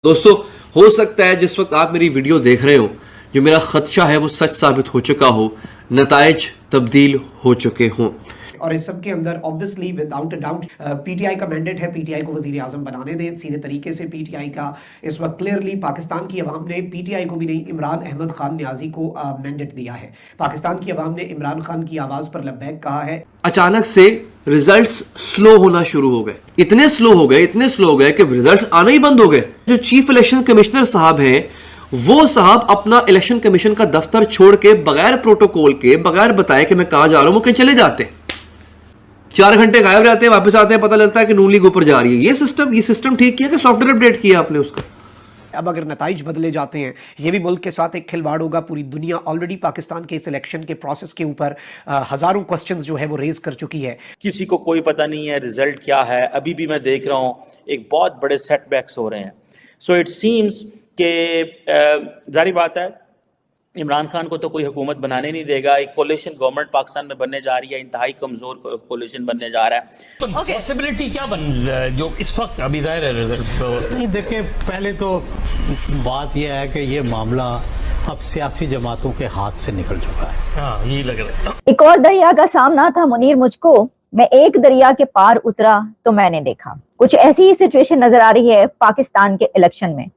दोस्तों, हो सकता है जिस वक्त आप मेरी वीडियो देख रहे हो जो मेरा खदशा है वो सच साबित हो चुका हो, नताइज तब्दील हो चुके हों। और इस सब के अंदर obviously without a doubt PTI का मैंडेट है, पीटीआई को वजीर आजम बनाने दें सीधे तरीके से। पीटीआई का इस वक्त क्लियरली पाकिस्तान की अवाम ने पीटीआई को भी नहीं, इमरान अहमद खान न्याजी को मैंडेट दिया है। पाकिस्तान की अवाम ने इमरान खान की आवाज पर लब्बैक कहा है। अचानक से रिजल्ट्स स्लो होना शुरू हो गए, इतने स्लो हो गए कि रिजल्ट्स आना ही बंद हो गए। जो चीफ इलेक्शन कमिश्नर साहब हैं वो साहब अपना इलेक्शन कमीशन का दफ्तर छोड़ के बगैर प्रोटोकॉल के, बगैर बताए कि मैं कहां जा रहा हूं, वो कहीं चले जाते, 4 घंटे गायब रहते हैं, वापस आते हैं, पता लगता है कि नून लीग ऊपर जा रही है। ये सिस्टम ठीक किया कि सॉफ्टवेयर अपडेट किया आपने उसका? अब अगर नताइज बदले जाते हैं, ये भी मुल्क के साथ एक खिलवाड़ होगा। पूरी दुनिया ऑलरेडी पाकिस्तान के इस इलेक्शन के प्रोसेस के ऊपर हजारों क्वेश्चंस जो है वो रेज कर चुकी है। किसी को कोई पता नहीं है रिजल्ट क्या है। अभी भी मैं देख रहा हूँ एक बहुत बड़े सेटबैक्स हो रहे हैं। सो इट सीम्स के जारी बात है इमरान खान को तो कोई हुकूमत बनाने नहीं देगा। एक कोलिशन गवर्नमेंट पाकिस्तान में बनने जा रही है, इंतहाई कमजोर कोलिशन बनने जा रहा है। तो पॉसिबिलिटी क्या बन जो इस वक्त अभी जाहिर है रिजल्ट नहीं देखें, पहले तो बात यह है कि ये मामला अब सियासी जमातों के हाथ से निकल चुका है। हाँ, यही लग रहा है। एक और दरिया का सामना था मुनीर मुझको, मैं एक दरिया के पार उतरा तो मैंने देखा। कुछ ऐसी ही सिचुएशन नजर आ रही है पाकिस्तान के इलेक्शन में।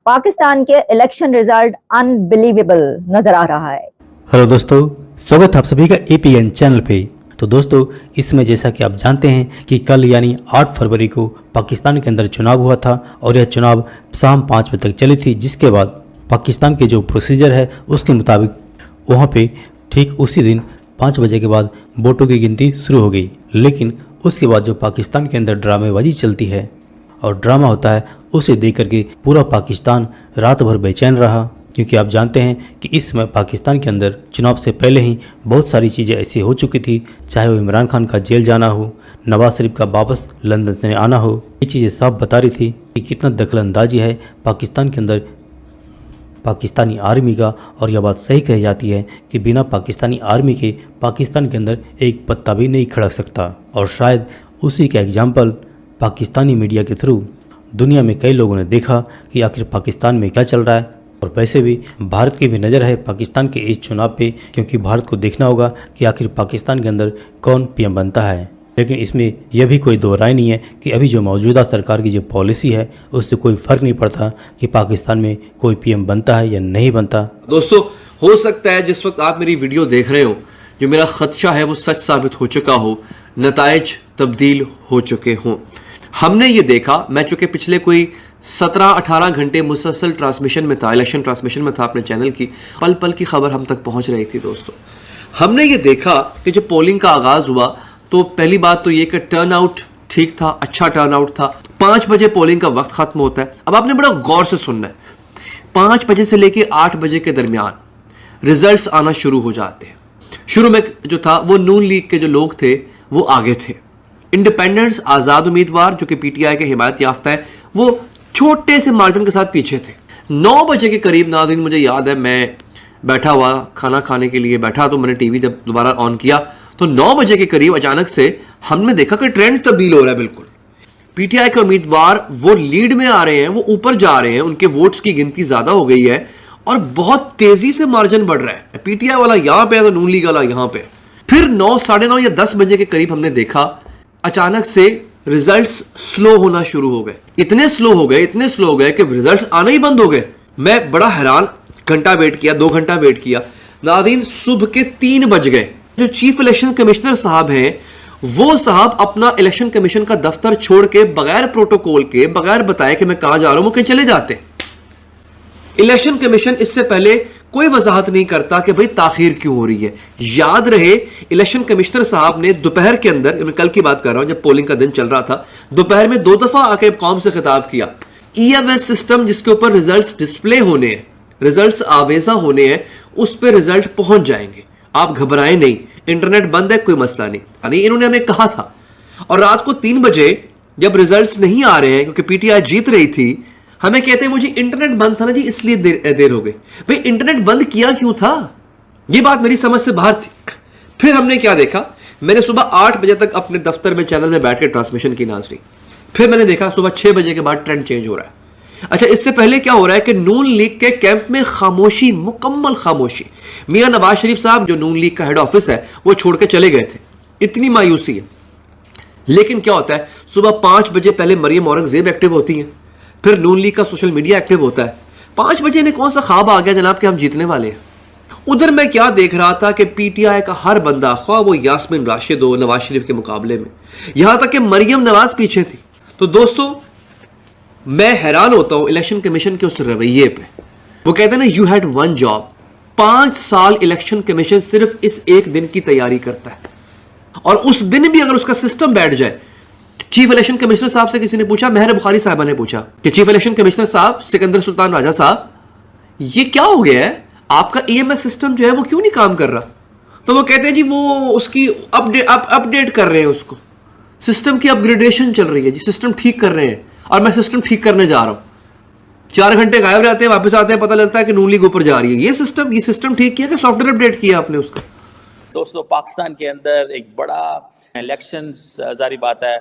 पाकिस्तान के इलेक्शन रिजल्ट अनबिलीवेबल नजर आ रहा है। हेलो दोस्तों, स्वागत है आप सभी का एपीएन चैनल पे। तो दोस्तों, इसमें जैसा कि आप जानते हैं कि कल यानी 8 फरवरी को पाकिस्तान के अंदर चुनाव हुआ था और यह चुनाव शाम 5 बजे तक चली थी, जिसके बाद पाकिस्तान के जो प्रोसीजर है उसके मुताबिक वहाँ पे ठीक उसी दिन 5 बजे के बाद वोटों की गिनती शुरू हो गई। लेकिन उसके बाद जो पाकिस्तान के अंदर ड्रामेबाजी चलती है और ड्रामा होता है, उसे देख करके पूरा पाकिस्तान रात भर बेचैन रहा, क्योंकि आप जानते हैं कि इस समय पाकिस्तान के अंदर चुनाव से पहले ही बहुत सारी चीज़ें ऐसी हो चुकी थी, चाहे वो इमरान खान का जेल जाना हो, नवाज शरीफ का वापस लंदन से आना हो। ये चीज़ें साफ बता रही थी कि कितना दखलंदाजी है पाकिस्तान के अंदर पाकिस्तानी आर्मी का। और यह बात सही कही जाती है कि बिना पाकिस्तानी आर्मी के पाकिस्तान के अंदर एक पत्ता भी नहीं खड़क सकता। और शायद उसी का एग्जाम्पल पाकिस्तानी मीडिया के थ्रू दुनिया में कई लोगों ने देखा कि आखिर पाकिस्तान में क्या चल रहा है। और वैसे भी भारत की भी नज़र है पाकिस्तान के इस चुनाव पे, क्योंकि भारत को देखना होगा कि आखिर पाकिस्तान के अंदर कौन पीएम बनता है। लेकिन इसमें यह भी कोई दो राय नहीं है कि अभी जो मौजूदा सरकार की जो पॉलिसी है उससे कोई फ़र्क नहीं पड़ता कि पाकिस्तान में कोई पीएम बनता है या नहीं बनता। दोस्तों, हो सकता है जिस वक्त आप मेरी वीडियो देख रहे हो जो मेरा खदशा है वो सच साबित हो चुका हो, नताइज तब्दील हो चुके हों। हमने ये देखा, मैं चूंकि पिछले कोई 17-18 घंटे मुसलसल ट्रांसमिशन में था, इलेक्शन ट्रांसमिशन में था अपने चैनल की, पल पल की खबर हम तक पहुंच रही थी। दोस्तों, हमने ये देखा कि जब पोलिंग का आगाज हुआ तो पहली बात तो ये कि टर्न आउट ठीक था, अच्छा टर्न आउट था। 5 बजे पोलिंग का वक्त खत्म होता है। अब आपने बड़ा गौर से सुनना है, 5 बजे से लेके 8 बजे के दरमियान रिजल्ट्स आना शुरू हो जाते हैं। शुरू में जो था वो नून लीग के जो लोग थे वो आगे थे, इंडिपेंडेंट्स आज़ाद उम्मीदवार जो कि पीटीआई के हिमायत याफ्ता है वो छोटे से मार्जिन के साथ पीछे थे। 9 बजे के करीब, नाज़रीन मुझे याद है मैं बैठा हुआ खाना खाने के लिए बैठा, तो मैंने टीवी जब दोबारा ऑन किया तो 9 बजे के करीब अचानक से हमने देखा कि ट्रेंड तब्दील हो रहा है। बिल्कुल पीटीआई के उम्मीदवार वो लीड में आ रहे हैं, वो ऊपर जा रहे हैं, उनके वोट्स की गिनती ज्यादा हो गई है और बहुत तेजी से मार्जिन बढ़ रहा है। पीटीआई वाला यहां पे है तो नून लीग वाला यहां पे। फिर 9, 9:30 या 10 बजे के करीब हमने देखा अचानक से रिजल्ट्स स्लो होना शुरू हो गए, इतने स्लो हो गए कि रिजल्ट्स आना ही बंद हो गए। मैं बड़ा हैरान, घंटा वेट किया, 2 घंटा वेट किया। नाज़रीन, सुबह के 3 बज गए। जो चीफ इलेक्शन कमिश्नर साहब हैं वो साहब अपना इलेक्शन कमीशन का दफ्तर छोड़ के बगैर प्रोटोकॉल के, बगैर बताए कि मैं कहां जा रहा हूं, वो कहीं चले जाते। इलेक्शन कमीशन इससे पहले कोई वजाहत नहीं करता कि भाई ताखीर क्यों हो रही है। याद रहे, इलेक्शन कमिश्नर साहब ने दोपहर के अंदर, मैं कल की बात कर रहा हूं जब पोलिंग का दिन चल रहा था, दोपहर में 2 दफा आके कौम से खिताब किया। ईएमएस सिस्टम जिसके ऊपर रिजल्ट्स डिस्प्ले होने हैं, रिजल्ट्स आवेजा होने हैं, उस पर रिजल्ट पहुंच जाएंगे, आप घबराएं नहीं। इंटरनेट बंद है, कोई मसला नहीं, यानी इन्होंने हमें कहा था। और रात को 3 बजे जब रिजल्ट्स नहीं आ रहे हैं क्योंकि पीटीआई जीत रही थी, हमें कहते हैं मुझे इंटरनेट बंद था ना जी, इसलिए देर हो गई। भाई इंटरनेट बंद किया क्यों था, ये बात मेरी समझ से बाहर थी। फिर हमने क्या देखा, मैंने सुबह 8 बजे तक अपने दफ्तर में चैनल में बैठ के ट्रांसमिशन की, नाज़रीन। फिर मैंने देखा सुबह 6 बजे के बाद ट्रेंड चेंज हो रहा है। अच्छा, इससे पहले क्या हो रहा है कि नून लीग के कैंप में खामोशी, मुकम्मल खामोशी। मियां नवाज शरीफ साहब जो नून लीग का हेड ऑफिस है वो छोड़ के चले गए थे, इतनी मायूसी है। लेकिन क्या होता है, सुबह 5 बजे पहले मरियम औरंगजेब एक्टिव होती हैं, फिर नून लीग का सोशल मीडिया एक्टिव होता है। 5 बजे ने कौन सा ख्वाब आ गया जनाब कि हम जीतने वाले हैं। उधर मैं क्या देख रहा था कि पीटीआई का हर बंदा, ख्वाह वो यास्मीन राशिद हो नवाज शरीफ के मुकाबले में, यहां तक कि मरियम नवाज पीछे थी। तो दोस्तों, मैं हैरान होता हूं इलेक्शन कमीशन के उस रवैये पे। वो कहते हैं ना, यू हैड वन जॉब। 5 साल इलेक्शन कमीशन सिर्फ इस एक दिन की तैयारी करता है, और उस दिन भी अगर उसका सिस्टम बैठ जाए। चीफ इलेक्शन कमिश्नर साहब से किसी ने पूछा, महर बुखारी साहबा ने पूछा कि चीफ इलेक्शन कमिश्नर साहब, सिकंदर सुल्तान राजा साहब, ये क्या हो गया है, आपका ईएमएस सिस्टम जो है वो क्यों नहीं काम कर रहा? तो वो कहते हैं जी वो उसकी अपडेट कर रहे हैं, उसको सिस्टम की अपग्रेडेशन चल रही है जी, सिस्टम ठीक कर रहे हैं, और मैं सिस्टम ठीक करने जा रहा हूं। 4 घंटे गायब रहते हैं, वापस आते हैं, पता लगता है कि नून लीग ऊपर जा रही है। ये सिस्टम ठीक किया कि सॉफ्टवेयर अपडेट किया आपने उसका? दोस्तों, पाकिस्तान के अंदर एक बड़ा इलेक्शंस, जारी बात है,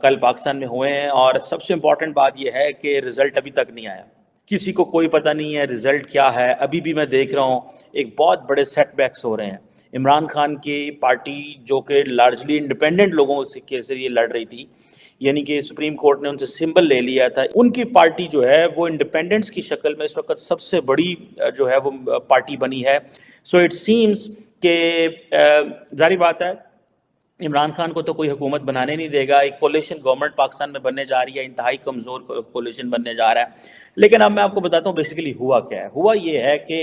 कल पाकिस्तान में हुए हैं, और सबसे इम्पॉर्टेंट बात यह है कि रिजल्ट अभी तक नहीं आया। किसी को कोई पता नहीं है रिजल्ट क्या है। अभी भी मैं देख रहा हूँ एक बहुत बड़े सेटबैक्स हो रहे हैं। इमरान खान की पार्टी, जो कि लार्जली इंडिपेंडेंट लोगों के जरिए लड़ रही थी, यानी कि सुप्रीम कोर्ट ने उनसे सिंबल ले लिया था, उनकी पार्टी जो है वो इंडिपेंडेंट्स की शक्ल में इस वक्त सबसे बड़ी जो है वो पार्टी बनी है। सो इट सीम्स कि जारी बात है, इमरान खान को तो कोई हुकूमत बनाने नहीं देगा। एक कोलिशन गवर्नमेंट पाकिस्तान में बनने जा रही है, इंतहाई कमज़ोर कोलिशन बनने जा रहा है। लेकिन अब मैं आपको बताता हूँ बेसिकली हुआ क्या है। हुआ ये है कि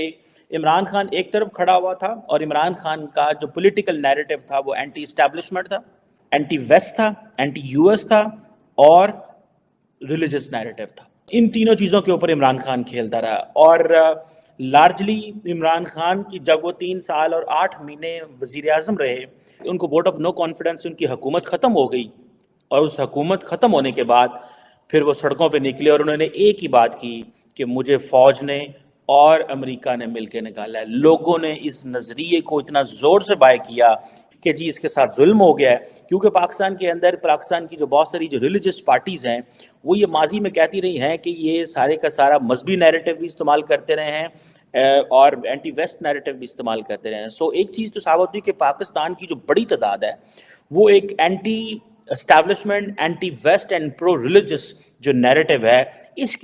इमरान खान एक तरफ खड़ा हुआ था, और इमरान खान का जो पॉलिटिकल नैरेटिव था वो एंटी इस्टेब्लिशमेंट था, एंटी वेस्ट था, एंटी यूएस था, और रिलीजियस नैरेटिव था। इन तीनों चीज़ों के ऊपर इमरान खान खेलता रहा, और लार्जली इमरान खान की जब वो 3 साल और 8 महीने वज़ीर आज़म रहे, उनको वोट ऑफ नो कॉन्फिडेंस, उनकी हुकूमत ख़त्म हो गई, और उस हुकूमत ख़त्म होने के बाद फिर वो सड़कों पे निकले, और उन्होंने एक ही बात की कि मुझे फ़ौज ने और अमेरिका ने मिलकर निकाला है। लोगों ने इस नज़रिए को इतना ज़ोर से बाय किया कि जी इसके साथ जुल्म हो गया है, क्योंकि पाकिस्तान के अंदर पाकिस्तान की जो बहुत सारी जो रिलीजियस पार्टीज़ हैं वो ये माजी में कहती रही हैं कि ये सारे का सारा मजहबी नैरेटिव भी इस्तेमाल करते रहे हैं और एंटी वेस्ट नैरेटिव भी इस्तेमाल करते रहे हैं। सो एक चीज़ तो साबित हुई कि पाकिस्तान की जो बड़ी तादाद है वो एक anti establishment, anti West and pro religious जो नैरेटिव है, इस